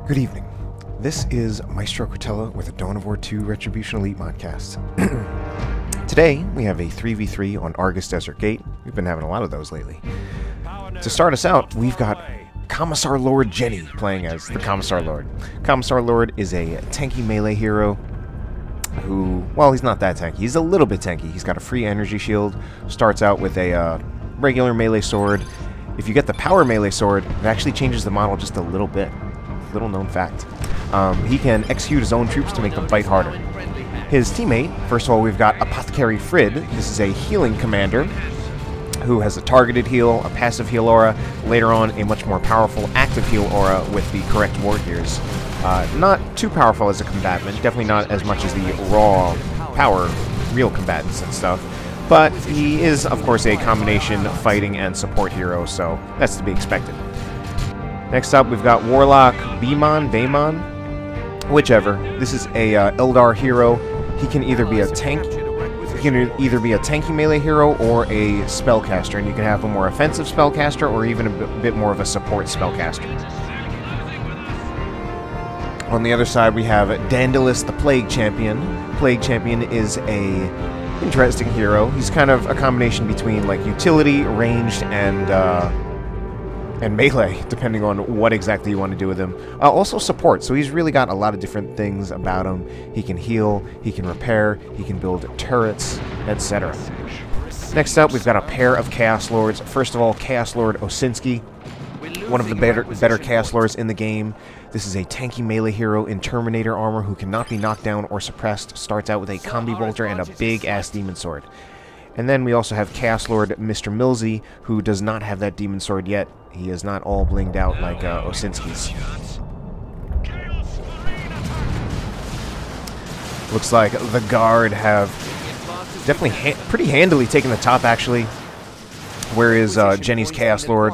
Good evening. This is Maestro Cortella with a Dawn of War 2 Retribution Elite modcast. Today, we have a 3v3 on Argus Desert Gate. We've been having a lot of those lately. To start us out, we've got Commissar Lord Jenni playing as the Commissar Lord. Commissar Lord is a tanky melee hero who, well, he's not that tanky. He's a little bit tanky. He's got a free energy shield, starts out with a regular melee sword. If you get the power melee sword, it actually changes the model just a little bit. Little known fact. He can execute his own troops to make them fight harder. His teammate, first of all, we've got Apothecary Frid. This is a healing commander who has a targeted heal, a passive heal aura, later on a much more powerful active heal aura with the correct war gears. Not too powerful as a combatant, definitely not as much as the raw power real combatants and stuff, but he is, of course, a combination fighting and support hero, so that's to be expected. Next up, we've got Warlock Beamon, whichever. This is a Eldar hero. He can either be a tank, tanky melee hero or a spellcaster, and you can have a more offensive spellcaster or even a bit more of a support spellcaster. On the other side, we have Dandalus, the Plague Champion. Plague Champion is a interesting hero. He's kind of a combination between like utility, ranged, and melee, depending on what exactly you want to do with him. Also support, so he's really got a lot of different things about him. He can heal, he can repair, he can build turrets, etc. Next up, we've got a pair of Chaos Lords. First of all, Chaos Lord Osinski, one of the better Chaos Lords in the game. This is a tanky melee hero in Terminator armor who cannot be knocked down or suppressed. Starts out with a combi bolter and a big-ass demon sword. And then we also have Chaos Lord Mrmillsy, who does not have that demon sword yet. He is not all blinged out like Osinski's. Looks like the Guard have definitely pretty handily taken the top, actually. Whereas Jenni's Chaos Lord,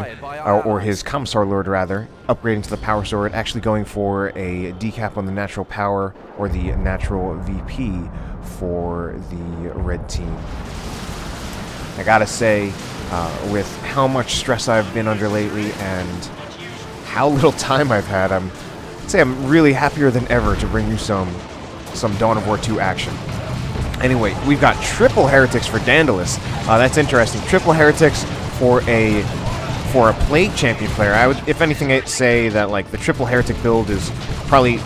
or his Commissar Lord, rather, upgrading to the Power Sword, actually going for a decap on the natural power, or the natural VP for the red team. I gotta say, with how much stress I've been under lately and how little time I've had, I'd say I'm really happier than ever to bring you some Dawn of War 2 action. Anyway, we've got triple heretics for Dandalus. That's interesting. Triple heretics for a Plague Champion player. I would, if anything, I'd say that like the triple heretic build is probably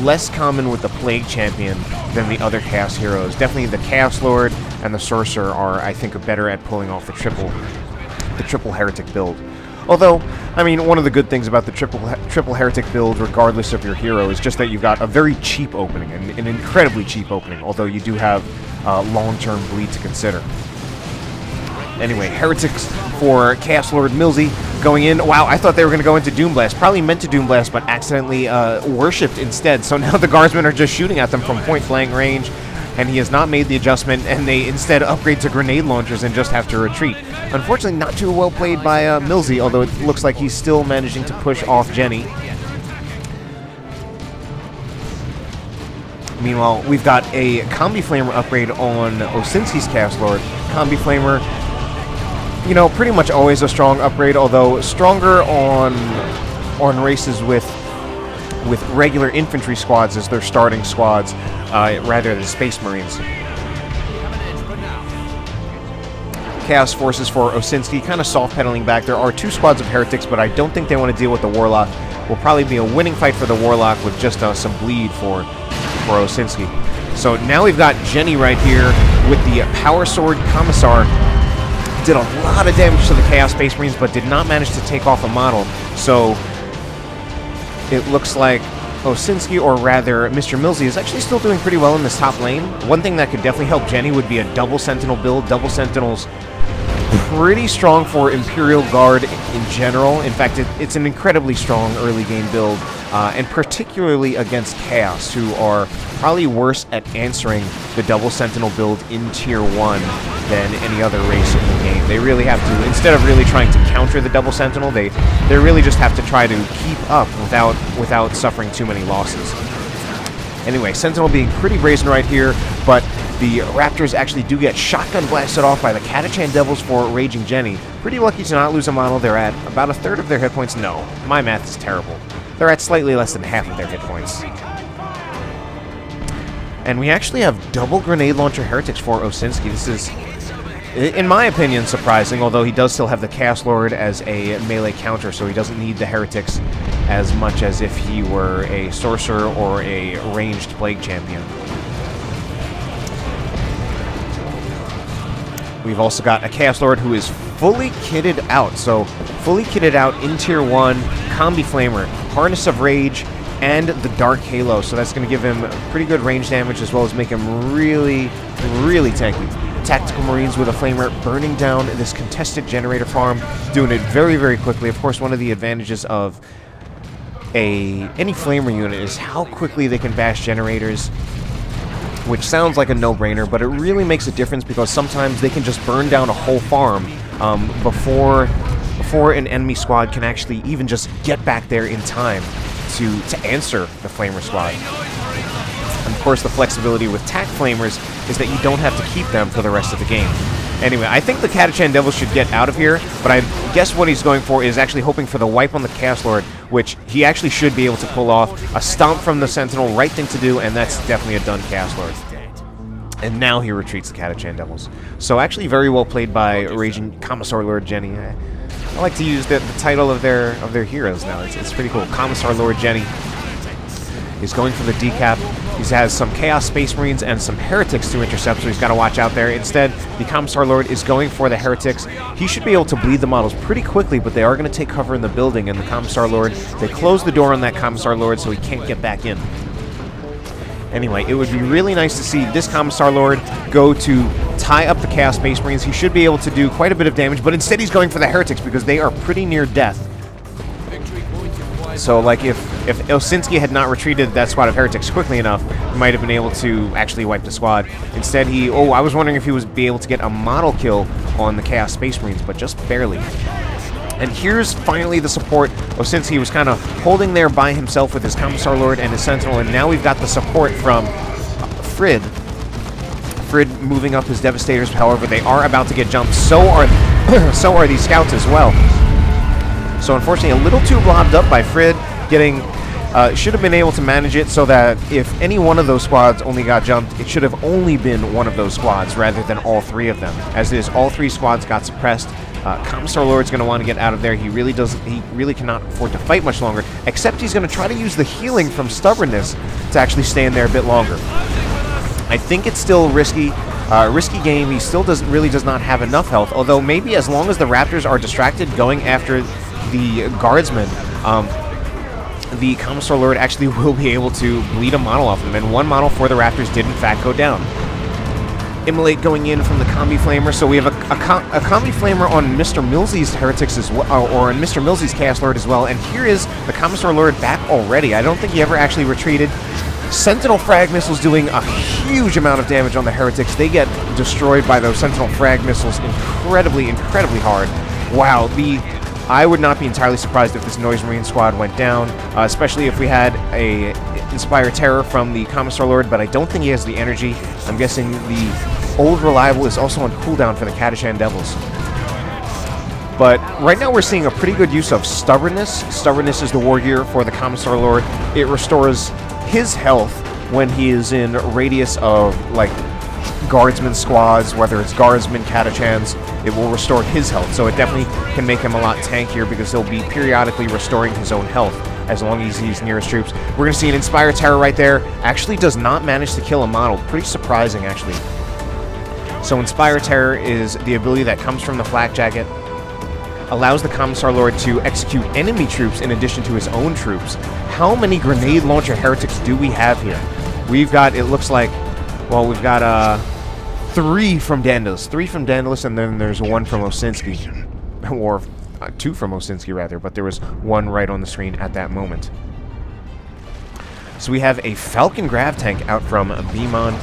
less common with the Plague Champion than the other Chaos heroes. Definitely the Chaos Lord and the Sorcerer are, I think, better at pulling off the triple heretic build. Although, I mean, one of the good things about the triple heretic build, regardless of your hero, is just that you've got a very cheap opening, an incredibly cheap opening, although you do have long-term bleed to consider. Anyway, heretics for Chaos Lord Mrmillsy going in. Wow, I thought they were going to go into Doomblast. Probably meant to Doomblast, but accidentally worshipped instead. So now the Guardsmen are just shooting at them from point-blank range, and he has not made the adjustment, and they instead upgrade to grenade launchers and just have to retreat. Unfortunately, not too well played by Mrmillsy, although it looks like he's still managing to push off Jenni. Meanwhile, we've got a Combi Flamer upgrade on Osinski's Chaos Lord. Combi Flamer, you know, pretty much always a strong upgrade, although stronger on races with regular infantry squads as their starting squads, rather than Space Marines. Chaos Forces for Osinski, kind of soft-pedaling back. There are two squads of heretics, but I don't think they want to deal with the Warlock. Will probably be a winning fight for the Warlock with just some bleed for Osinski. So now we've got Jenni right here with the Power Sword Commissar. Did a lot of damage to the Chaos Space Marines, but did not manage to take off a model. So it looks like Osinski, or rather Mrmillsy, is actually still doing pretty well in this top lane. One thing that could definitely help Jenni would be a double Sentinel build. Double Sentinels pretty strong for Imperial Guard in general. In fact, it's an incredibly strong early game build, and particularly against Chaos, who are probably worse at answering the double Sentinel build in Tier 1 than any other race in the game. They really have to, instead of really trying to counter the double Sentinel, they really just have to try to keep up without suffering too many losses. Anyway, Sentinel being pretty brazen right here, but the Raptors actually do get shotgun blasted off by the Catachan Devils for RagingJenni. Pretty lucky to not lose a model. They're at about a third of their hit points. No, my math is terrible. they're at slightly less than half of their hit points. And we actually have double grenade launcher heretics for Osinski. This is, in my opinion, surprising, although he does still have the Chaos Lord as a melee counter, so he doesn't need the heretics as much as if he were a sorcerer or a ranged plague champion. We've also got a Chaos Lord who is fully kitted out, so fully kitted out in Tier 1, Combi Flamer, Harness of Rage, and the Dark Halo, so that's going to give him pretty good range damage as well as make him really, really tanky. Tactical Marines with a Flamer burning down this contested generator farm, doing it very, very quickly. Of course, one of the advantages of any Flamer unit is how quickly they can bash generators, which sounds like a no-brainer, but it really makes a difference because sometimes they can just burn down a whole farm before an enemy squad can actually even just get back there in time to answer the Flamer squad. And of course, the flexibility with Tac Flamers is that you don't have to keep them for the rest of the game. Anyway, I think the Catachan Devil should get out of here, but I guess what he's going for is actually hoping for the wipe on the Chaos Lord, which he actually should be able to pull off. A stomp from the Sentinel, right thing to do, and that's definitely a done Chaos Lord. And now he retreats the Catachan Devils. So actually very well played by Raging Commissar Lord Jenni. I like to use the title of their heroes now. It's pretty cool. Commissar Lord Jenni is going for the decap. He has some Chaos Space Marines and some Heretics to intercept, so he's got to watch out there. Instead, the Commissar Lord is going for the Heretics. He should be able to bleed the models pretty quickly, but they are going to take cover in the building, and the Commissar Lord, they close the door on that Commissar Lord so he can't get back in. Anyway, it would be really nice to see this Commissar Lord go to tie up the Chaos Space Marines. He should be able to do quite a bit of damage, but instead he's going for the Heretics because they are pretty near death. So, like, if Osinski had not retreated that squad of Heretics quickly enough, he might have been able to actually wipe the squad. Instead, I was wondering if he would be able to get a model kill on the Chaos Space Marines, but just barely. And here's finally the support. Osinski was kind of holding there by himself with his Commissar Lord and his Sentinel, and now we've got the support from Frid. Frid moving up his Devastators, however, they are about to get jumped. So are these Scouts as well. So unfortunately, a little too blobbed up by Frid, getting... should have been able to manage it so that if any one of those squads only got jumped, it should have only been one of those squads rather than all three of them. As it is, all three squads got suppressed. Commissar Lord's going to want to get out of there. He really cannot afford to fight much longer, except he's going to try to use the healing from Stubbornness to actually stay in there a bit longer. I think it's still risky. Risky game. He still really does not have enough health, although maybe as long as the Raptors are distracted going after the Guardsmen, the Commissar Lord actually will be able to bleed a model off him, and one model for the Raptors did in fact go down. Immolate going in from the Combi Flamer, so we have a Combi Flamer on Mrmillsy's Heretics as well, or on Mrmillsy's Chaos Lord as well, and here is the Commissar Lord back already. I don't think he ever actually retreated. Sentinel Frag Missiles doing a huge amount of damage on the Heretics. They get destroyed by those Sentinel Frag Missiles incredibly, incredibly hard. Wow, I would not be entirely surprised if this Noise Marine squad went down, especially if we had a Inspire Terror from the Commissar Lord, but I don't think he has the energy. I'm guessing the Old Reliable is also on cooldown for the Catachan Devils. But right now we're seeing a pretty good use of Stubbornness. Stubbornness is the war gear for the Commissar Lord. It restores his health when he is in radius of, like, Guardsman squads, whether it's Guardsmen, Catachans, it will restore his health. So it definitely can make him a lot tankier because he'll be periodically restoring his own health as long as he's near his troops. We're going to see an Inspire Terror right there. Actually does not manage to kill a model. Pretty surprising, actually. So Inspire Terror is the ability that comes from the Flak Jacket. Allows the Commissar Lord to execute enemy troops in addition to his own troops. How many Grenade Launcher Heretics do we have here? We've got, it looks like, well, we've got 3 from Dandalus. 3 from Dandalus, and then there's 1 from Osinski. Or 2 from Osinski, rather, but there was 1 right on the screen at that moment. So we have a Falcon Grav Tank out from Beamon.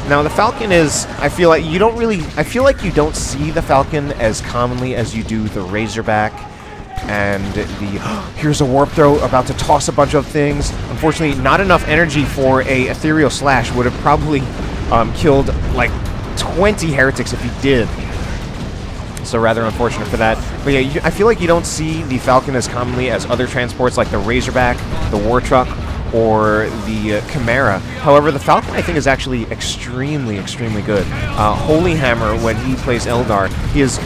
Now, the Falcon is, I feel like you don't see the Falcon as commonly as you do the Razorback and the, here's a Warp Throw about to toss a bunch of things. Unfortunately, not enough energy for a Ethereal Slash. Would have probably killed like 20 Heretics if he did. So rather unfortunate for that. But yeah, I feel like you don't see the Falcon as commonly as other transports like the Razorback, the War Truck, or the Chimera. However, the Falcon, I think, is actually extremely, extremely good. Holy Hammer, when he plays Eldar, he is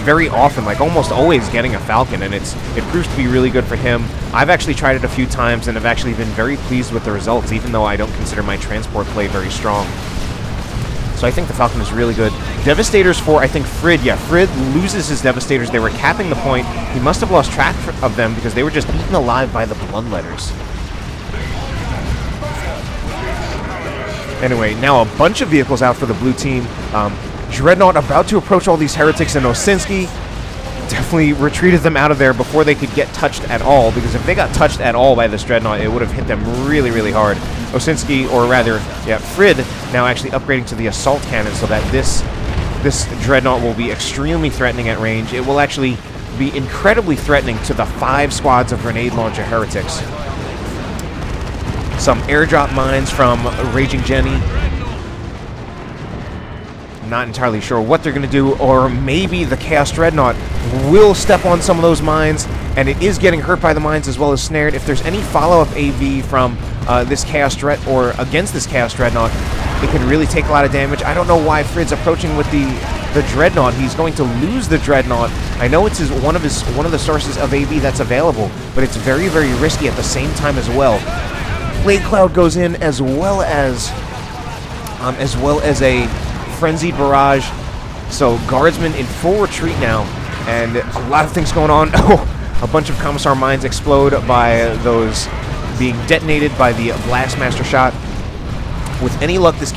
very often, like almost always, getting a Falcon, and it proves to be really good for him. I've actually tried it a few times, and have actually been very pleased with the results, even though I don't consider my transport play very strong. So I think the Falcon is really good. Devastators for, I think, Frid. Yeah, Frid loses his Devastators. They were capping the point. He must have lost track of them because they were just eaten alive by the Bloodletters. Anyway, now a bunch of vehicles out for the blue team. Dreadnought about to approach all these heretics, and Osinski definitely retreated them out of there before they could get touched at all, because if they got touched at all by this Dreadnought, it would have hit them really, really hard. Osinski, or rather, yeah, Frid, now actually upgrading to the Assault Cannon so that this Dreadnought will be extremely threatening at range. It will actually be incredibly threatening to the 5 squads of Grenade Launcher Heretics. Some airdrop mines from RagingJenni. Not entirely sure what they're going to do, or maybe the Chaos Dreadnought will step on some of those mines, and it is getting hurt by the mines as well as snared. If there's any follow-up AV from this Chaos Dread, or against this Chaos Dreadnought, it could really take a lot of damage. I don't know why Frid's approaching with the Dreadnought. He's going to lose the Dreadnought. I know it's one of the sources of AV that's available, but it's very, very risky at the same time as well. Blade Cloud goes in, as well as a Frenzied Barrage. So Guardsmen in full retreat now, and a lot of things going on. Oh, a bunch of Commissar mines explode by those being detonated by the Blastmaster shot. With any luck, this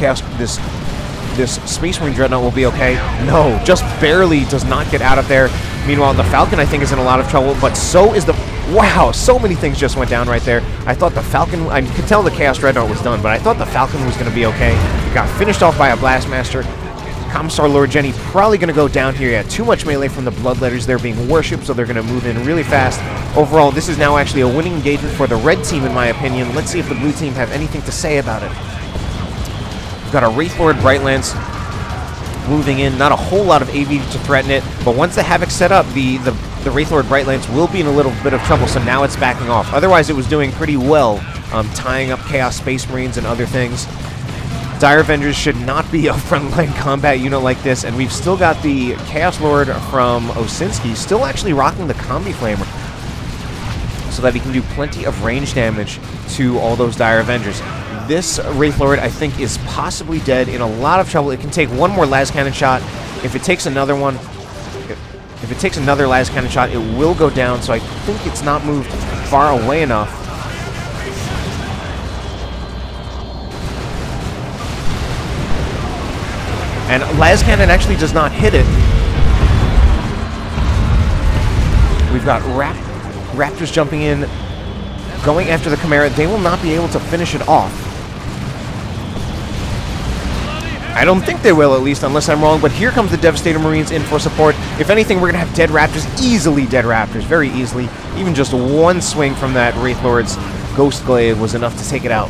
Space Marine Dreadnought will be okay. No, just barely does not get out of there. Meanwhile, the Falcon, I think, is in a lot of trouble, but so is the... Wow, so many things just went down right there. I thought the Falcon... I could tell the Chaos Dreadnought was done, but I thought the Falcon was going to be okay. Got finished off by a Blastmaster. Commissar Lord Jenny probably going to go down here. Yeah, too much melee from the Bloodletters. They're being worshipped, so they're going to move in really fast. Overall, this is now actually a winning engagement for the red team, in my opinion. Let's see if the blue team have anything to say about it. We've got a Wraithlord Brightlands moving in. Not a whole lot of AV to threaten it, but once the Havoc's set up, the Wraithlord Brightlands will be in a little bit of trouble, so now it's backing off. Otherwise, it was doing pretty well, tying up Chaos Space Marines and other things. Dire Avengers should not be a frontline combat unit like this, and we've still got the Chaos Lord from Osinski still actually rocking the Combi Flamer, so that he can do plenty of range damage to all those Dire Avengers. This Wraithlord, I think, is possibly dead, in a lot of trouble. It can take one more las cannon shot. If it takes another one, if it takes another las cannon shot, it will go down, so I think it's not moved far away enough. And las cannon actually does not hit it. We've got Raptors jumping in, going after the Chimera. They will not be able to finish it off. I don't think they will, at least, unless I'm wrong, but here comes the Devastator Marines in for support. If anything, we're going to have dead Raptors, easily dead Raptors, very easily. Even just one swing from that Wraithlord's Ghost Glaive was enough to take it out.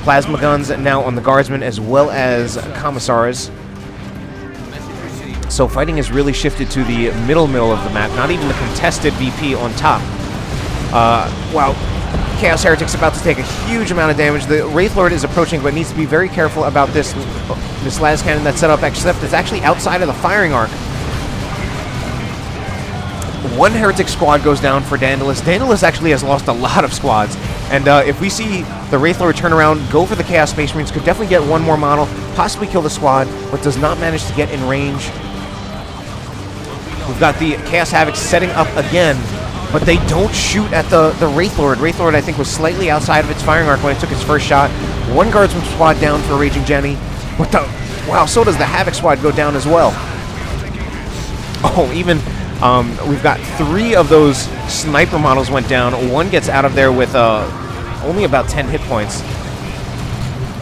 Plasma guns now on the Guardsmen, as well as Commissars. So fighting has really shifted to the middle of the map, not even the contested VP on top. Wow. Chaos Heretic's about to take a huge amount of damage. The Wraithlord is approaching, but needs to be very careful about this las cannon that's set up, except it's actually outside of the firing arc. One Heretic squad goes down for Dandalus. Dandalus actually has lost a lot of squads, and if we see the Wraithlord turn around, go for the Chaos Space Marines, could definitely get one more model, possibly kill the squad, but does not manage to get in range. We've got the Chaos Havoc setting up again, but they don't shoot at the Wraithlord. Wraithlord, I think, was slightly outside of its firing arc when it took its first shot. One Guardsman squad down for RagingJenni. What the... Wow, so does the Havoc squad go down as well. Oh, even... we've got 3 of those sniper models went down. One gets out of there with only about 10 hit points.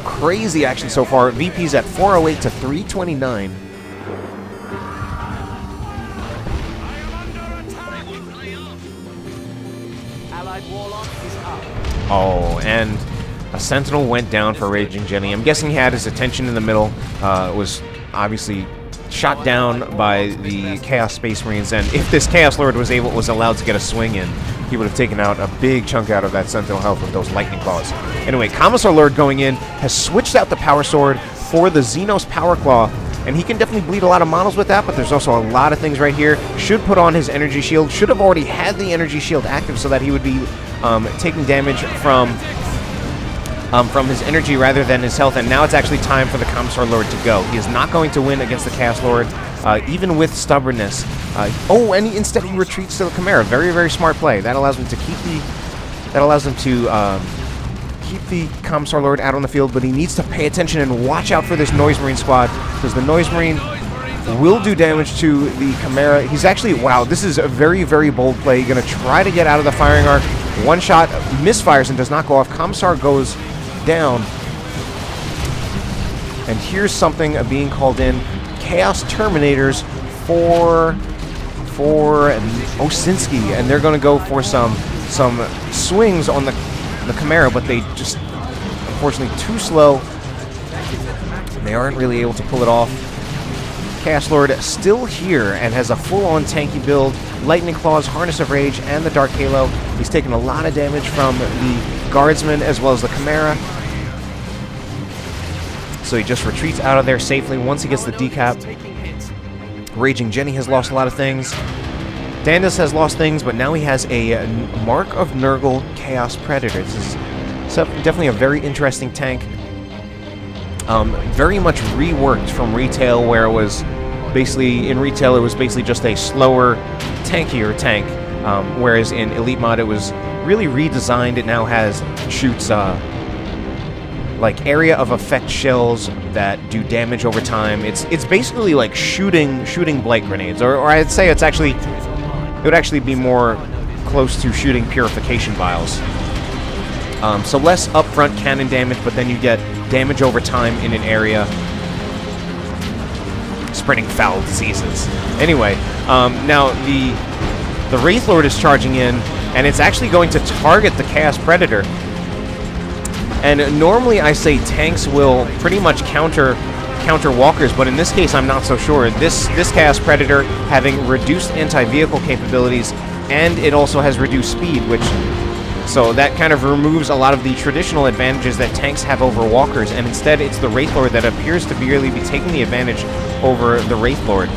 Crazy action so far. VP's at 408 to 329. Oh, and a Sentinel went down for RagingJenni. I'm guessing he had his attention in the middle. Was obviously shot down by the Chaos Space Marines, and if this Chaos Lord was allowed to get a swing in, he would have taken out a big chunk out of that Sentinel health with those lightning claws. Anyway, Commissar Lord going in has switched out the Power Sword for the Xenos Power Claw, and he can definitely bleed a lot of models with that, but there's also a lot of things right here. Should put on his Energy Shield, should have already had the Energy Shield active so that he would be taking damage from his energy rather than his health, and now it's actually time for the Commissar Lord to go. He is not going to win against the Chaos Lord, even with stubbornness. Oh, and instead he retreats to the Chimera. Very, very smart play. That allows him to keep the Commissar Lord out on the field, but he needs to pay attention and watch out for this Noise Marine squad, because the Noise Marine will do damage to the Chimera. He's actually, wow, this is a very, very bold play. Going to try to get out of the firing arc. One shot misfires and does not go off. Commissar goes down. And here's something being called in. Chaos Terminators for Osinski, and they're going to go for some swings on the Chimera, but they just, unfortunately, too slow. They aren't really able to pull it off. Chaos Lord still here and has a full-on tanky build. Lightning Claws, Harness of Rage, and the Dark Halo. He's taken a lot of damage from the Guardsmen as well as the Chimera. So he just retreats out of there safely once he gets the decap. RagingJenni has lost a lot of things. Dandalus has lost things, but now he has a Mark of Nurgle Chaos Predator. This is definitely a very interesting tank. Very much reworked from retail, where it was basically, in retail it was basically just a slower, tankier tank, whereas in Elite Mod it was really redesigned. It now shoots like area of effect shells that do damage over time. It's basically like shooting blight grenades, or I'd say it would actually be more close to shooting purification vials. So less upfront cannon damage, but then you get damage over time in an area, spreading foul diseases. Anyway, now the Wraith Lord is charging in, and it's actually going to target the Chaos Predator. And normally I say tanks will pretty much counter walkers, but in this case I'm not so sure. This Chaos Predator having reduced anti-vehicle capabilities, and it also has reduced speed, so that kind of removes a lot of the traditional advantages that tanks have over walkers, and instead it's the Wraith Lord that appears to really be taking the advantage over the Wraith Lord.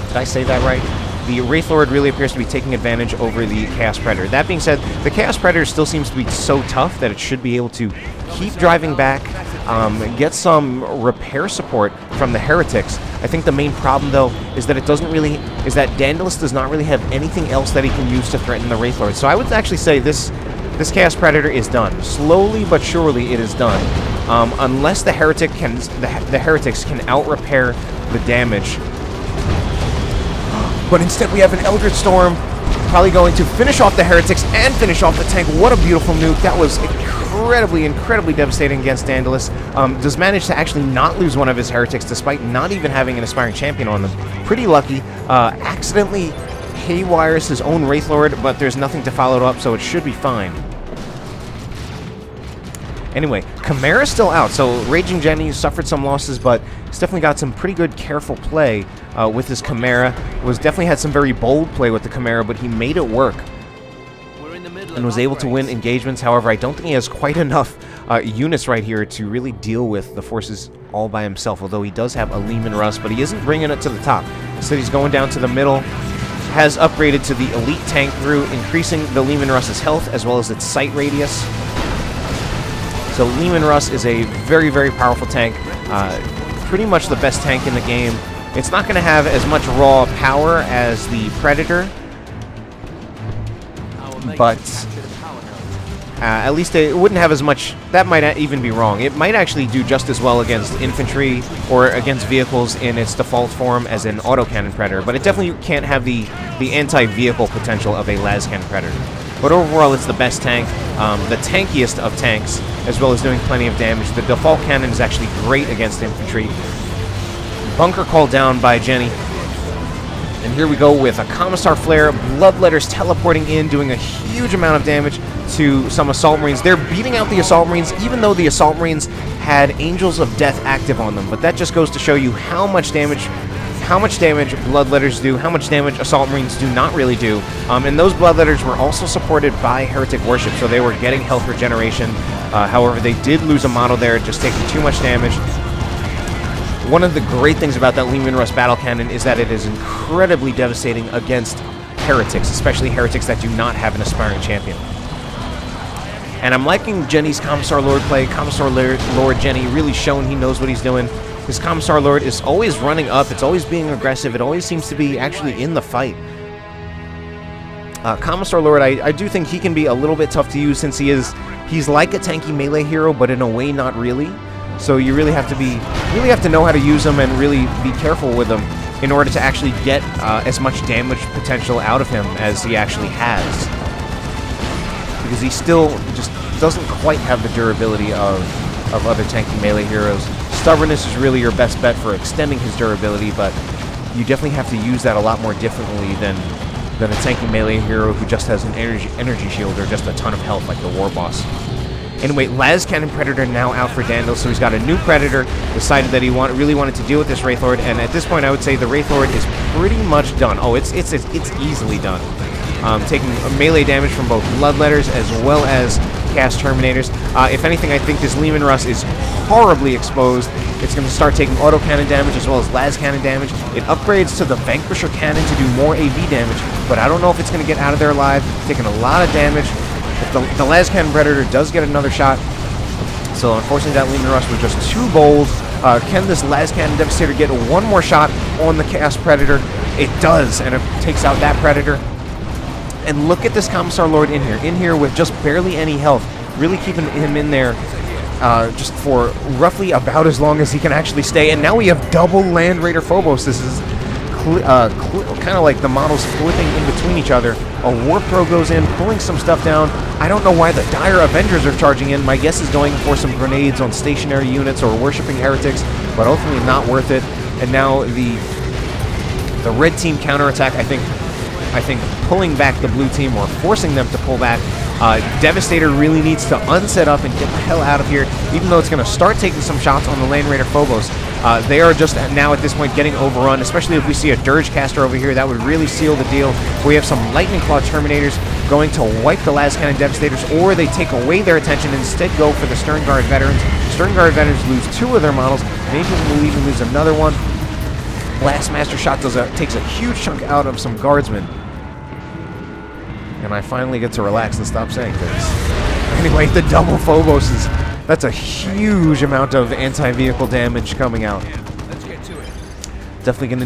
Did I say that right? The Wraith Lord really appears to be taking advantage over the Chaos Predator. That being said, the Chaos Predator still seems to be so tough that it should be able to keep driving back, get some repair support from the Heretics. I think the main problem, though, is that Dandalus does not really have anything else that he can use to threaten the Wraith Lord. So I would actually say this Chaos Predator is done. Slowly but surely it is done. Unless the Heretics can out-repair the damage. But instead we have an Eldritch Storm, probably going to finish off the Heretics and finish off the tank. What a beautiful nuke. That was incredibly devastating against Dandalus. Does manage to actually not lose one of his Heretics, despite not even having an Aspiring Champion on them. Pretty lucky. Accidentally haywires his own Wraith Lord, but there's nothing to follow it up, so it should be fine. Anyway, Chimera's still out, so RagingJenni suffered some losses, but he's definitely got some pretty good careful play with his Chimera. Definitely had some very bold play with the Chimera, but he made it work and was able to win engagements. However, I don't think he has quite enough units right here to really deal with the forces all by himself, although he does have a Leman Russ, but he isn't bringing it to the top. Instead, he's going down to the middle, has upgraded to the Elite Tank through increasing the Leman Russ's health as well as its sight radius. So Leman Russ is a very powerful tank, pretty much the best tank in the game. It's not going to have as much raw power as the Predator, but at least it wouldn't have as much. That might even be wrong. It might actually do just as well against infantry or against vehicles in its default form as an autocannon Predator, but it definitely can't have the anti-vehicle potential of a lascannon Predator. But overall, it's the best tank, the tankiest of tanks, as well as doing plenty of damage. The default cannon is actually great against infantry. Bunker called down by Jenni. And here we go with a Commissar Flare, Bloodletters teleporting in, doing a huge amount of damage to some Assault Marines. They're beating out the Assault Marines, even though the Assault Marines had Angels of Death active on them. But that just goes to show you how much damage Bloodletters do, how much damage Assault Marines do not really do. And those Bloodletters were also supported by Heretic Worship, so they were getting health regeneration. However, they did lose a model there, just taking too much damage. One of the great things about that Leman Russ Battle Cannon is that it is incredibly devastating against Heretics, especially Heretics that do not have an aspiring champion. And I'm liking Jenny's Commissar Lord play. Commissar Lord Jenny really showing he knows what he's doing. His Commissar Lord is always running up. It's always being aggressive. It always seems to be actually in the fight. Commissar Lord, I do think he can be a little bit tough to use since he's like a tanky melee hero, but in a way not really. So you really have to know how to use him and really be careful with him in order to actually get as much damage potential out of him as he actually has. Because he still just doesn't quite have the durability of other tanky melee heroes. Stubbornness is really your best bet for extending his durability, but you definitely have to use that a lot more differently than a tanky melee hero who just has an energy shield or just a ton of health like the War Boss. Anyway, Las Cannon Predator now out for Dandalus, so he's got a new Predator, decided that he really wanted to deal with this Wraith Lord, and at this point I would say the Wraith Lord is pretty much done. Oh, it's easily done. Taking melee damage from both Bloodletters as well as Cast Terminators. If anything, I think this Leman Russ is horribly exposed. It's going to start taking autocannon damage as well as las cannon damage. It upgrades to the Vanquisher Cannon to do more AV damage, but I don't know if it's going to get out of there alive. Taking a lot of damage. If the las cannon Predator does get another shot, so unfortunately that Leman Russ was just too bold. Can this las cannon Devastator get one more shot on the Chaos Predator? It does, and it takes out that Predator. And look at this Commissar Lord in here with just barely any health, really keeping him in there just for roughly about as long as he can actually stay. And now we have double Land Raider Phobos. This is kind of like the models flipping in between each other. A Warp Throw goes in, pulling some stuff down. I don't know why the Dire Avengers are charging in. My guess is going for some grenades on stationary units or worshipping heretics, but ultimately not worth it. And now the red team counterattack, I think pulling back the blue team or forcing them to pull back. Devastator really needs to unset up and get the hell out of here, even though it's going to start taking some shots on the Land Raider Phobos. They are just now at this point getting overrun, especially if we see a Dirge Caster over here. That would really seal the deal. We have some Lightning Claw Terminators going to wipe the Las Cannon Devastators, or they take away their attention and instead go for the Stern Guard Veterans. Stern Guard Veterans lose 2 of their models. Maybe we'll even lose another one. Blast Master Shot takes a huge chunk out of some Guardsmen. And I finally get to relax and stop saying things. Anyway, the double Phobos that's a huge amount of anti-vehicle damage coming out. Let's get to it. Definitely gonna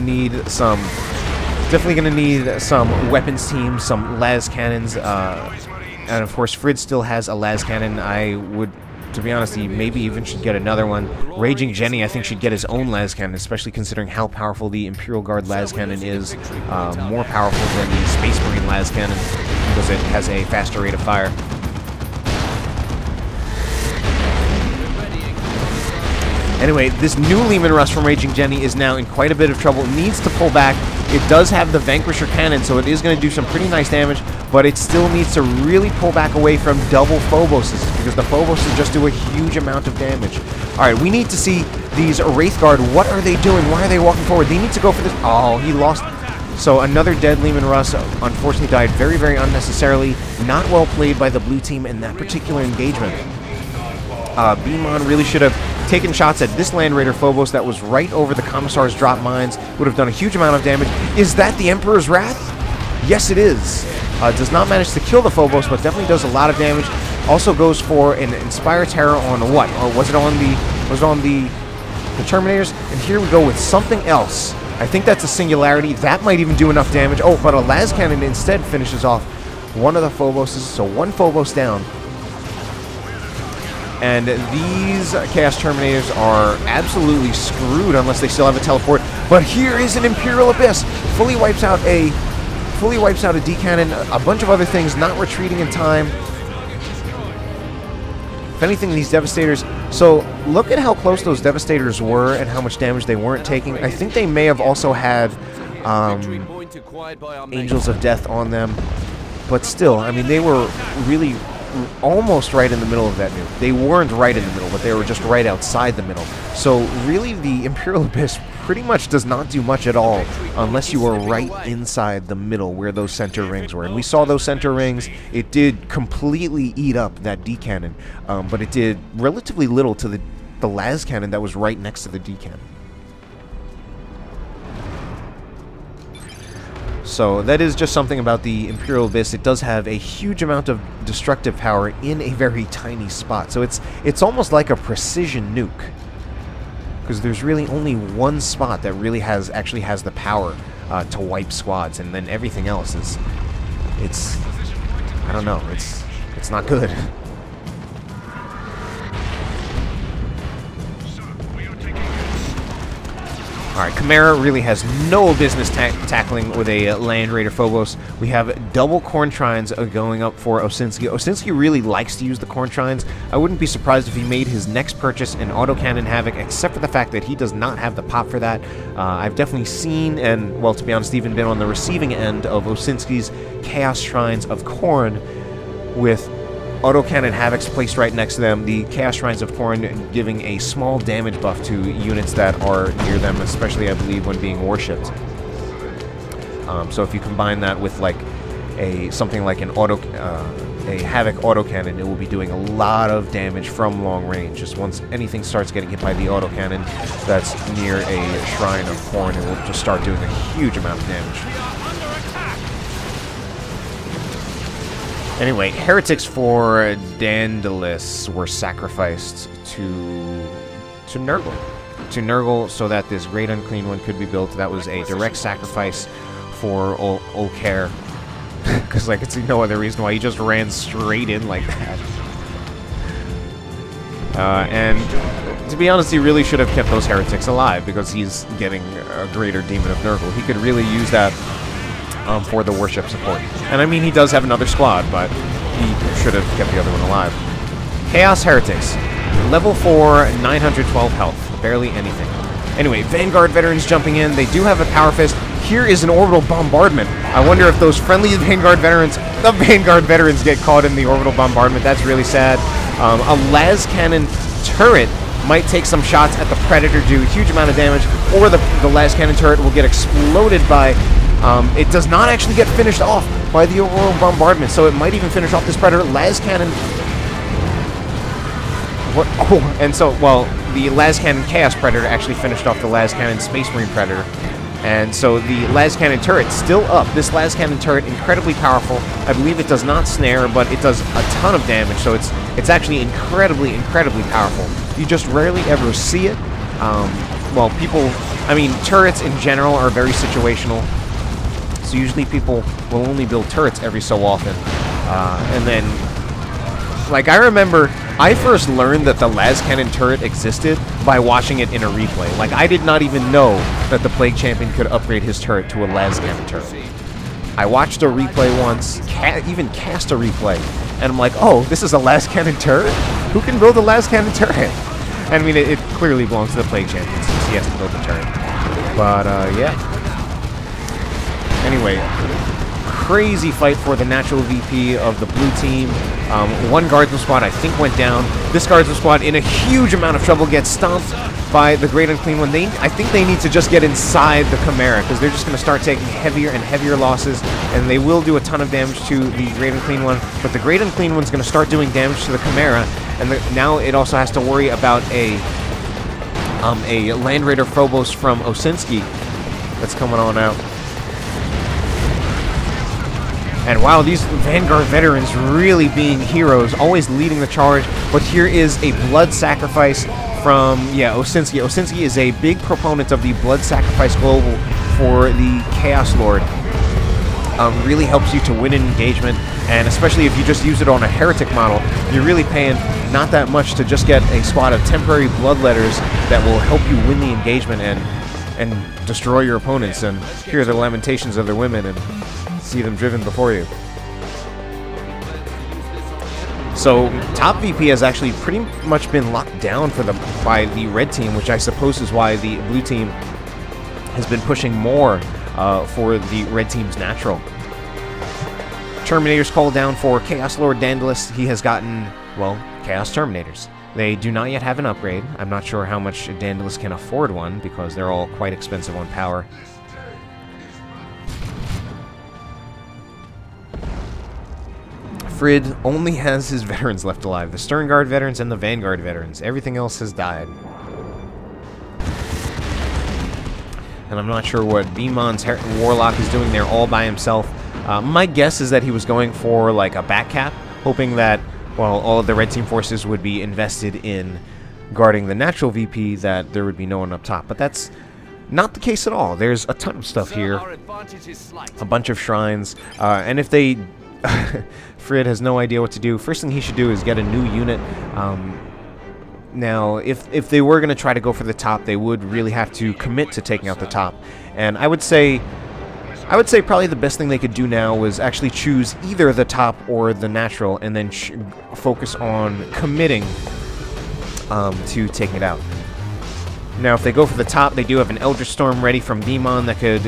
need some weapons teams, some las cannons, and of course Frid still has a las cannon. I would, to be honest, he maybe even should get another one. RagingJenni, I think, should get his own las cannon, especially considering how powerful the Imperial Guard las cannon is. More powerful than the Space Marine las cannon because it has a faster rate of fire. Anyway, this new Leman Russ from RagingJenni is now in quite a bit of trouble. It needs to pull back. It does have the Vanquisher Cannon, so it is going to do some pretty nice damage, but it still needs to really pull back away from double Phoboses, because the Phoboses just do a huge amount of damage. Alright, we need to see these Wraith Guard. What are they doing? Why are they walking forward? They need to go for this. Oh, he lost. So another dead Leman Russ unfortunately died very, very unnecessarily. Not well played by the blue team in that particular engagement. Beamon really should have taken shots at this Land Raider Phobos that was right over the Commissar's drop mines. Would have done a huge amount of damage. Is that the Emperor's Wrath? Yes, it is. Does not manage to kill the Phobos, but definitely does a lot of damage. Also goes for an Inspire Terror on what? Or was it on the Terminators? And here we go with something else. I think that's a Singularity. That might even do enough damage. Oh, but a las cannon instead finishes off one of the Phoboses. So one Phobos down. And these Chaos Terminators are absolutely screwed unless they still have a teleport. But here is an Imperial Abyss. Fully wipes out a D cannon, a bunch of other things, not retreating in time. If anything, these Devastators... So, look at how close those Devastators were and how much damage they weren't taking. I think they may have also had Angels of Death on them. But still, I mean, they were really almost right in the middle of that nuke. They weren't right in the middle, but they were just right outside the middle. So really, the Imperial Abyss pretty much does not do much at all unless you are right inside the middle where those center rings were. And we saw those center rings. It did completely eat up that D cannon, but it did relatively little to the las cannon that was right next to the D cannon. So that is just something about the Imperial Abyss. It does have a huge amount of destructive power in a very tiny spot. So it's almost like a precision nuke, because there's really only one spot that really actually has the power to wipe squads, and then everything else is, I don't know, it's not good. Alright, Chimera really has no business tackling with a Land Raider Phobos. We have double Corn Trines going up for Osinski. Osinski really likes to use the Corn Trines. I wouldn't be surprised if he made his next purchase an Autocannon Havoc, except for the fact that he does not have the pop for that. I've definitely seen, and, well, to be honest, even been on the receiving end of Osinski's Chaos Shrines of Corn with Autocannon Havocs placed right next to them, the Chaos Shrines of Corn giving a small damage buff to units that are near them, especially, I believe, when being worshipped. So if you combine that with, like, something like a Havoc Autocannon, it will be doing a lot of damage from long range. Just once anything starts getting hit by the Autocannon that's near a Shrine of Corn, it will just start doing a huge amount of damage. Anyway, heretics for Dandalus were sacrificed to Nurgle. To Nurgle, so that this Great Unclean One could be built. That was a direct sacrifice for Olcair. Because I could see no other reason why he just ran straight in like that. And to be honest, he really should have kept those heretics alive, because he's getting a greater Demon of Nurgle. He could really use that for the worship support. And I mean, he does have another squad, but he should have kept the other one alive. Chaos Heretics. Level 4, 912 health. Barely anything. Anyway, Vanguard Veterans jumping in. They do have a Power Fist. Here is an Orbital Bombardment. I wonder if those friendly Vanguard Veterans get caught in the Orbital Bombardment. That's really sad. A Las Cannon turret might take some shots at the Predator, do a huge amount of damage, or the Las Cannon turret will get exploded by... it does not actually get finished off by the Orbital Bombardment, so it might even finish off this Predator. Las Cannon... What? Oh, and so, well, the Las Cannon Chaos Predator actually finished off the Las Cannon Space Marine Predator. And so the Las Cannon turret still up. This Las Cannon turret, incredibly powerful. I believe it does not snare, but it does a ton of damage, so it's actually incredibly, incredibly powerful. You just rarely ever see it. Well, people... I mean, turrets in general are very situational. So usually people will only build turrets every so often. And then... Like, I remember... I first learned that the Las Cannon turret existed by watching it in a replay. Like, I did not even know that the Plague Champion could upgrade his turret to a Las Cannon turret. I watched a replay once, even cast a replay, and I'm like, oh, this is a Las Cannon turret? Who can build a Las Cannon turret? I mean, it clearly belongs to the Plague Champion since he has to build the turret. But, yeah. Anyway, crazy fight for the natural VP of the blue team. One Guardsman squad, I think, went down. This Guardsman squad, in a huge amount of trouble, gets stomped by the Great Unclean One. I think they need to just get inside the Chimera, because they're just going to start taking heavier and heavier losses, and they will do a ton of damage to the Great Unclean One. But the Great Unclean One's going to start doing damage to the Chimera, and now it also has to worry about a Land Raider Phobos from Osinski that's coming on out. And wow, these Vanguard Veterans really being heroes, always leading the charge. But here is a blood sacrifice from, yeah, Osinski. Osinski is a big proponent of the blood sacrifice global for the Chaos Lord. Really helps you to win an engagement, and especially if you just use it on a heretic model, you're really paying not that much to just get a squad of temporary bloodletters that will help you win the engagement and destroy your opponents and hear the lamentations of their women and see them driven before you. So top VP has actually pretty much been locked down by the red team, which I suppose is why the blue team has been pushing more for the red team's natural. Terminators called down for Chaos Lord Dandalus. He has gotten, well, Chaos Terminators. They do not yet have an upgrade. I'm not sure how much Dandalus can afford one, because they're all quite expensive on power. Frid only has his veterans left alive. The Stern Guard veterans and the Vanguard veterans. Everything else has died. And I'm not sure what Beamon's Warlock is doing there all by himself. My guess is that he was going for like a back cap, hoping that, well, all of the red team forces would be invested in guarding the natural VP, that there would be no one up top. But that's not the case at all. There's a ton of stuff here. A bunch of shrines. And if they... Frid has no idea what to do. First thing he should do is get a new unit. Now, if they were going to try to go for the top, they would really have to commit to taking out the top. And I would say probably the best thing they could do now was actually choose either the top or the natural, and then focus on committing to taking it out. Now, if they go for the top, they do have an Eldritch Storm ready from Beamon that could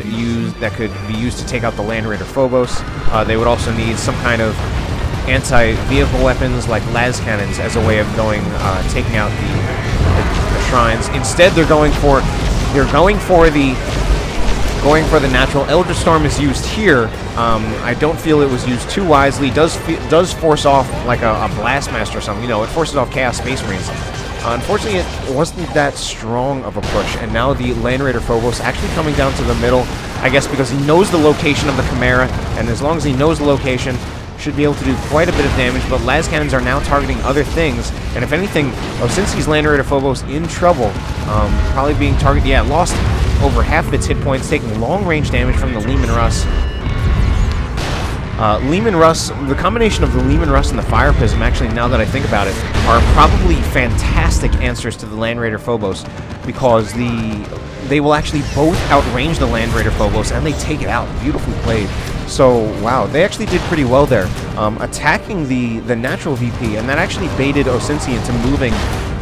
be used to take out the Land Raider Phobos. They would also need some kind of anti-vehicle weapons like las cannons as a way of taking out the shrines. Instead, they're going for the natural. Eldritch Storm is used here. I don't feel it was used too wisely. Does force off like a Blastmaster or something. You know, it forces off Chaos Space Marines. Unfortunately, it wasn't that strong of a push, and now the Land Raider Phobos actually coming down to the middle, I guess because he knows the location of the Chimera, and as long as he knows the location, should be able to do quite a bit of damage. But las cannons are now targeting other things, and if anything, Osinski's Land Raider Phobos in trouble, probably being targeted. Yeah, lost over half of its hit points, taking long-range damage from the Leman Russ. Leman Russ, the combination of the Leman Russ and the Fire Prism, actually, now that I think about it, are probably fantastic answers to the Land Raider Phobos, because they will actually both outrange the Land Raider Phobos, and they take it out. Beautifully played. So, wow, they actually did pretty well there. Attacking the natural VP, and that actually baited Osinski into moving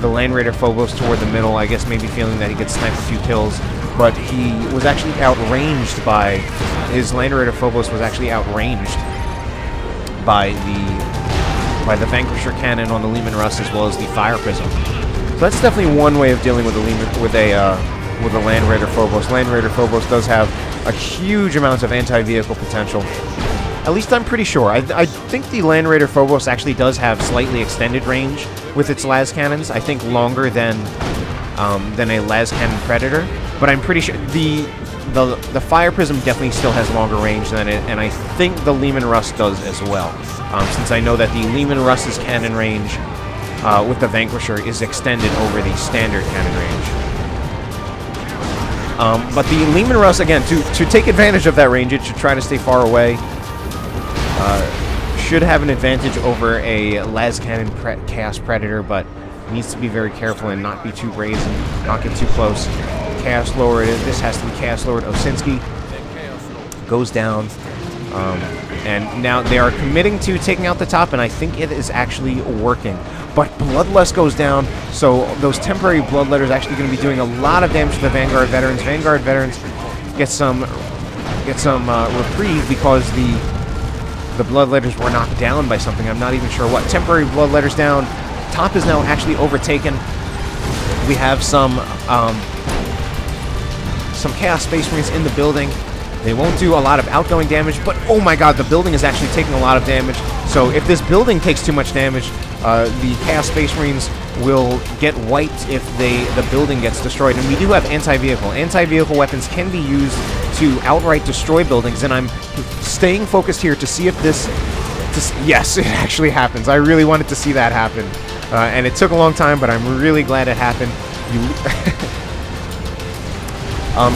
the Land Raider Phobos toward the middle, I guess maybe feeling that he could snipe a few kills, but he was actually outranged by... His Land Raider Phobos was actually outranged by the Vanquisher Cannon on the Leman Russ, as well as the Fire Prism. So that's definitely one way of dealing with a Land Raider Phobos. Land Raider Phobos does have a huge amount of anti-vehicle potential. At least I'm pretty sure. I think the Land Raider Phobos actually does have slightly extended range with its las cannons. I think longer than a las cannon Predator, but I'm pretty sure the Fire Prism definitely still has longer range than it, and I think the Leman Russ does as well, since I know that the Leman Russ's cannon range with the Vanquisher is extended over the standard cannon range. But the Leman Russ, again, to take advantage of that range, it should try to stay far away. Should have an advantage over a las cannon Chaos Predator, but needs to be very careful and not be too brazen, not get too close. Chaos Lord, this has to be Chaos Lord Osinski. Goes down. And now they are committing to taking out the top, and I think it is actually working. But Bloodlust goes down, so those temporary Bloodletters actually going to be doing a lot of damage to the Vanguard veterans. Vanguard veterans get some reprieve because the Bloodletters were knocked down by something. I'm not even sure what. Temporary Bloodletters down. Top is now actually overtaken. We have some Chaos Space Marines in the building. They won't do a lot of outgoing damage, but oh my god, the building is actually taking a lot of damage. So if this building takes too much damage, the Chaos Space Marines will get wiped if the building gets destroyed. And we do have anti-vehicle. Anti-vehicle weapons can be used to outright destroy buildings, and I'm staying focused here to see if this... yes, it actually happens. I really wanted to see that happen. And it took a long time, but I'm really glad it happened.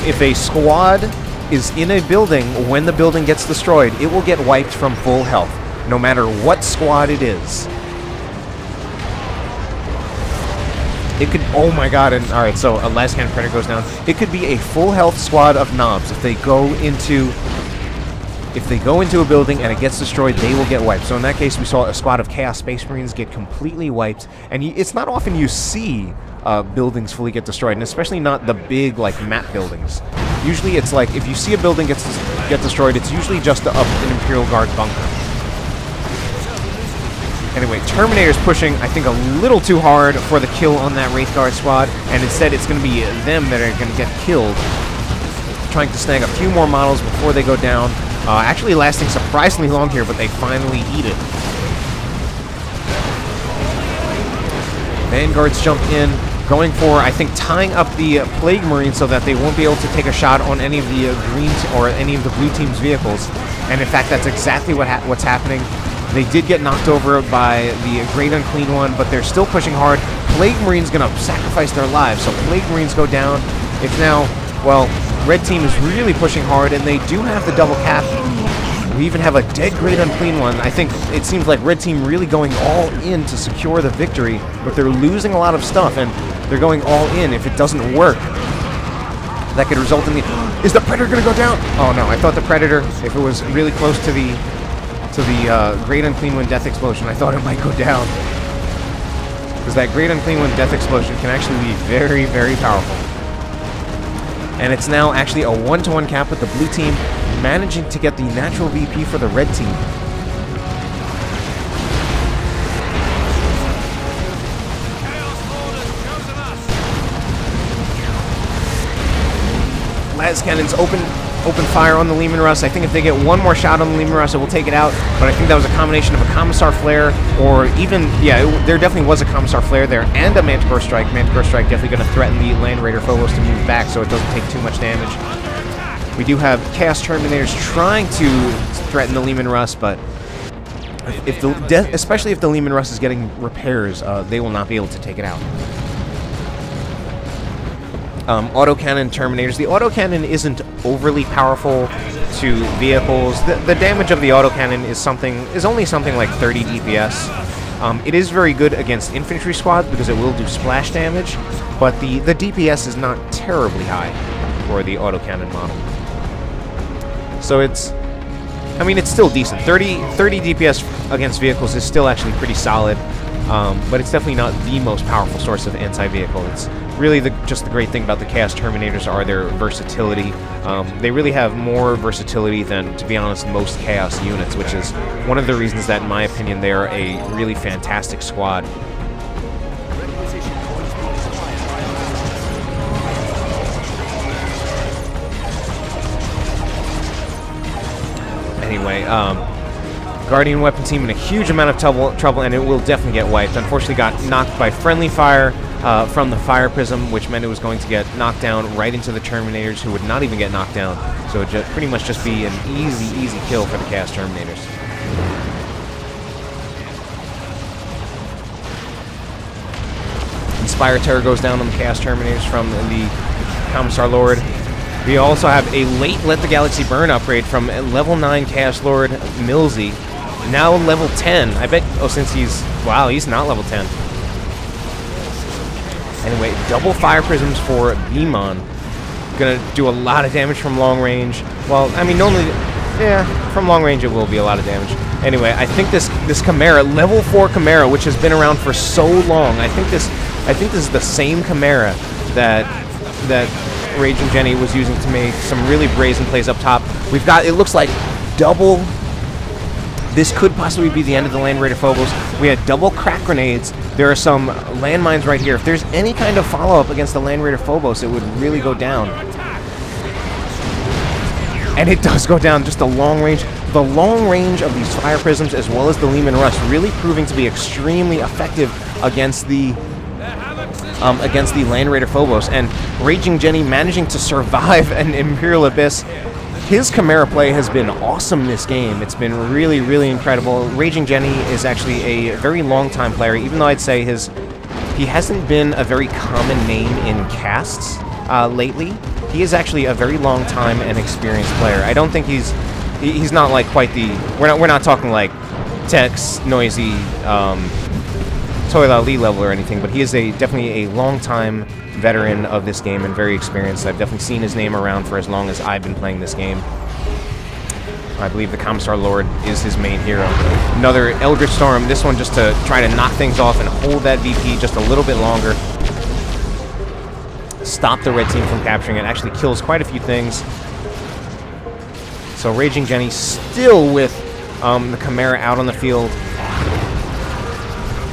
If a squad is in a building when the building gets destroyed, it will get wiped from full health, no matter what squad it is. It could, oh my god, and alright, so a las cannon Predator goes down. It could be a full health squad of knobs. If they go into a building and it gets destroyed, they will get wiped. So in that case, we saw a squad of Chaos Space Marines get completely wiped, and it's not often you see buildings fully get destroyed, and especially not the big, like, map buildings. Usually it's like, if you see a building get destroyed, it's usually just an Imperial Guard bunker. Anyway, Terminator's pushing, I think, a little too hard for the kill on that Wraith Guard squad, and instead it's going to be them that are going to get killed. Trying to snag a few more models before they go down. Actually lasting surprisingly long here, but they finally eat it. Vanguards jump in, going for, I think, tying up the Plague Marine so that they won't be able to take a shot on any of the green or any of the blue team's vehicles. And in fact, that's exactly what's happening. They did get knocked over by the Great Unclean One, but they're still pushing hard. Plague Marine's going to sacrifice their lives, so Plague Marines go down. It's now, well, Red Team is really pushing hard, and they do have the double cap. We even have a dead Great Unclean One. I think it seems like Red Team really going all in to secure the victory, but they're losing a lot of stuff, and they're going all in. If it doesn't work, that could result in the... Is the Predator going to go down? Oh, no. I thought the Predator, if it was really close to the Great Unclean One Death Explosion, I thought it might go down. Because that Great Unclean One Death Explosion can actually be very, very powerful. And it's now actually a 1-to-1 cap with the blue team, managing to get the natural VP for the red team. Las Cannons open fire on the Leman Russ. I think if they get one more shot on the Leman Russ, it will take it out. But I think that was a combination of a Commissar Flare, or even, yeah, there definitely was a Commissar Flare there, and a Manticore Strike. Manticore Strike definitely going to threaten the Land Raider Phobos to move back so it doesn't take too much damage. We do have Chaos Terminators trying to threaten the Leman Russ, but especially if the Leman Russ is getting repairs, they will not be able to take it out. Autocannon Terminators. The autocannon isn't overly powerful to vehicles. The damage of the autocannon is only something like 30 DPS. It is very good against infantry squads because it will do splash damage, but the DPS is not terribly high for the autocannon model. So it's, I mean, it's still decent. 30 DPS against vehicles is still actually pretty solid, but it's definitely not the most powerful source of anti-vehicle. It's really just the great thing about the Chaos Terminators are their versatility. They really have more versatility than, to be honest, most Chaos units, which is one of the reasons that, in my opinion, they are a really fantastic squad. Anyway, Guardian Weapon Team in a huge amount of trouble, and it will definitely get wiped. Unfortunately, got knocked by friendly fire from the Fire Prism, which meant it was going to get knocked down right into the Terminators, who would not even get knocked down. So it would pretty much just be an easy kill for the Chaos Terminators. Inspire Terror goes down on the Chaos Terminators from the Commissar Lord. We also have a late Let the Galaxy Burn upgrade from level 9 Chaos Lord Mrmillsy. Now level 10. I bet Osinski's... Wow, he's not level 10. Anyway, double Fire Prisms for Beamon. Gonna do a lot of damage from long range. Well, I mean, normally... Yeah, from long range it will be a lot of damage. Anyway, I think this Chimera, level 4 Chimera, which has been around for so long, I think this is the same Chimera that RagingJenni was using to make some really brazen plays up top. We've got, it looks like, double... This could possibly be the end of the Land Raider Phobos. We had double crack grenades. There are some landmines right here. If there's any kind of follow-up against the Land Raider Phobos, it would really go down. And it does go down, just the long range. The long range of these Fire Prisms, as well as the Leman Russ, really proving to be extremely effective against the Land Raider Phobos. And RagingJenni managing to survive an Imperial Abyss. His Chimera play has been awesome this game. It's been really, really incredible. RagingJenni is actually a very long-time player, even though I'd say he hasn't been a very common name in casts lately. He is actually a very long-time and experienced player. I don't think he's not like quite the... We're not talking like Tex, Noisy, Toil Ali level or anything, but he is definitely a long-time veteran of this game and very experienced. I've definitely seen his name around for as long as I've been playing this game. I believe the Commissar Lord is his main hero. Another Eldritch Storm, this one just to try to knock things off and hold that VP just a little bit longer. stop the red team from capturing it. Actually kills quite a few things. So RagingJenni still with the Chimera out on the field.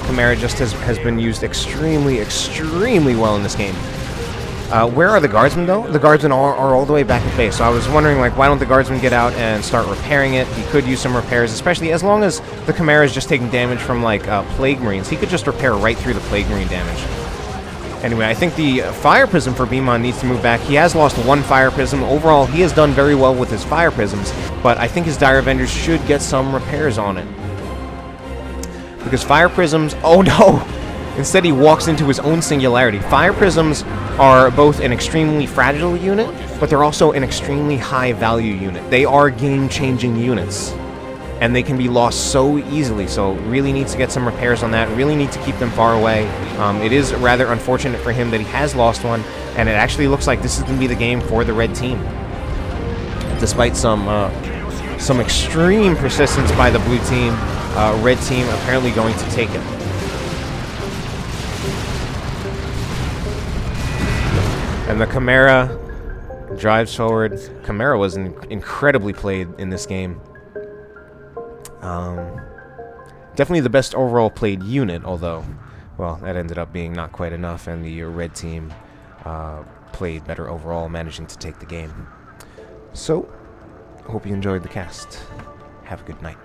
Chimera just has been used extremely, extremely well in this game. Where are the guardsmen, though? The guardsmen are all the way back at base. So I was wondering, like, why don't the guardsmen get out and start repairing it? He could use some repairs, especially as long as the Chimera is just taking damage from, like, Plague Marines. He could just repair right through the Plague Marine damage. Anyway, I think the Fire Prism for Beamon needs to move back. He has lost 1 Fire Prism. Overall, he has done very well with his Fire Prisms, but I think his Dire Avengers should get some repairs on it. Because Fire Prisms... Oh, no! Instead, he walks into his own singularity. Fire Prisms are both an extremely fragile unit, but they're also an extremely high-value unit. They are game-changing units, and they can be lost so easily, so really needs to get some repairs on that, really need to keep them far away. It is rather unfortunate for him that he has lost one, and it actually looks like this is going to be the game for the red team. Despite some extreme persistence by the blue team, red team apparently going to take it. And the Chimera drives forward. Chimera was incredibly played in this game. Definitely the best overall played unit, although, well, that ended up being not quite enough, and the red team played better overall, managing to take the game. So, hope you enjoyed the cast. Have a good night.